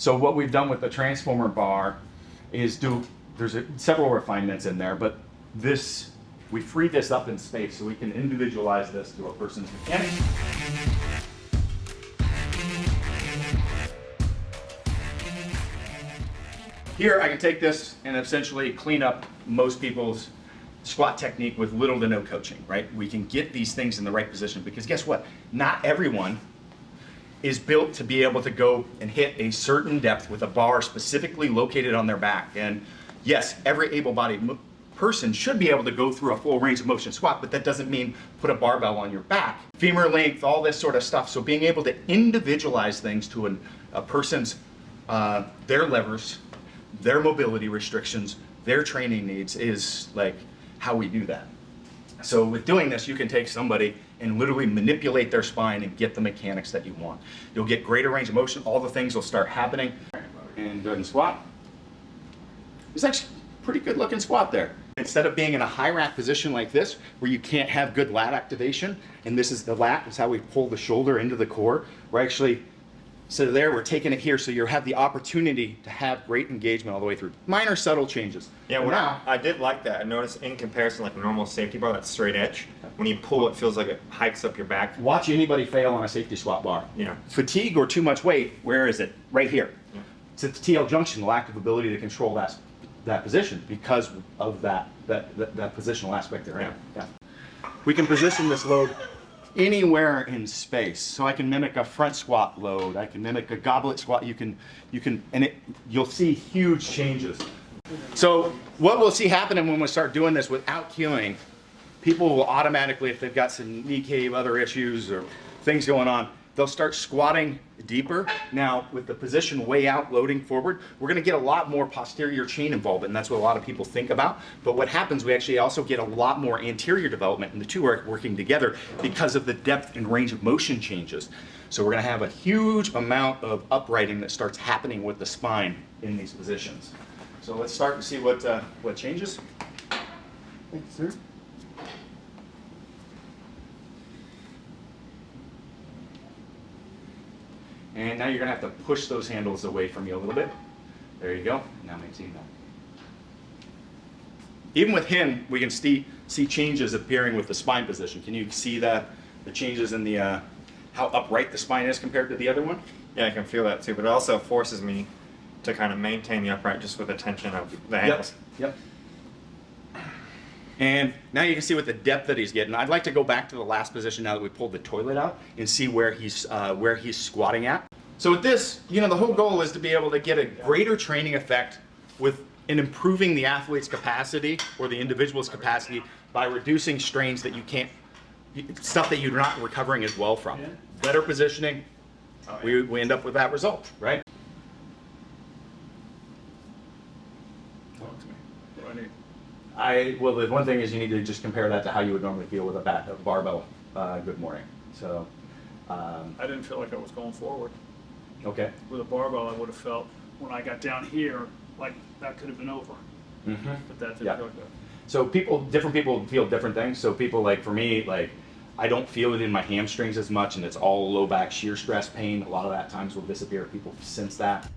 So what we've done with the Transformer Bar is there's several refinements in there, but we free this up in space so we can individualize this to a person's mechanics. Here I can take this and essentially clean up most people's squat technique with little to no coaching, right? We can get these things in the right position because guess what? Not everyone is built to be able to go and hit a certain depth with a bar specifically located on their back. And yes, every able-bodied person should be able to go through a full range of motion squat, but that doesn't mean put a barbell on your back. Femur length, all this sort of stuff. So being able to individualize things to a person's, their levers, their mobility restrictions, their training needs is like how we do that. So with doing this, you can take somebody and literally manipulate their spine and get the mechanics that you want. You'll get greater range of motion, all the things will start happening. And go ahead and squat. It's actually a pretty good looking squat there. Instead of being in a high rack position like this, where you can't have good lat activation, and this is the lat, is how we pull the shoulder into the core, we're actually, so there, we're taking it here so you have the opportunity to have great engagement all the way through. Minor subtle changes. Yeah, well, I did like that. I noticed in comparison, like a normal safety bar, that's straight edge. When you pull, it feels like it hikes up your back. Watch anybody fail on a safety squat bar. Yeah. Fatigue or too much weight, where is it? Right here. Yeah. It's at the TL junction, the lack of ability to control that position because of that positional aspect there. Right? Yeah. We can position this load anywhere in space. So I can mimic a front squat load. I can mimic a goblet squat. You'll see huge changes. So what we'll see happening when we start doing this without cueing, people will automatically, if they've got some knee cave, other issues or things going on, they'll start squatting deeper. Now, with the position way out, loading forward, we're gonna get a lot more posterior chain involvement, and that's what a lot of people think about. But what happens, we actually also get a lot more anterior development, and the two are working together because of the depth and range of motion changes. So we're gonna have a huge amount of uprighting that starts happening with the spine in these positions. So let's start and see what changes. Thanks, sir. And now you're gonna have to push those handles away from you a little bit. There you go. Now maintain that. Even with him, we can see changes appearing with the spine position. Can you see the changes in the how upright the spine is compared to the other one? Yeah, I can feel that too, but it also forces me to kind of maintain the upright just with the tension of the handles. Yep. And now you can see with the depth that he's getting. I'd like to go back to the last position now that we pulled the toilet out and see where he's squatting at. So with this, the whole goal is to be able to get a greater training effect in improving the athlete's capacity or the individual's capacity by reducing strains that stuff that you're not recovering as well from. Better positioning, we end up with that result, right? Well, the one thing is you need to just compare that to how you would normally feel with a barbell good morning. So I didn't feel like I was going forward. Okay. With a barbell, I would have felt when I got down here like that could have been over. Mm-hmm. But that didn't feel good. So different people feel different things. So people for me, I don't feel it in my hamstrings as much, and it's all low back shear stress pain. A lot of that times will disappear if people sense that.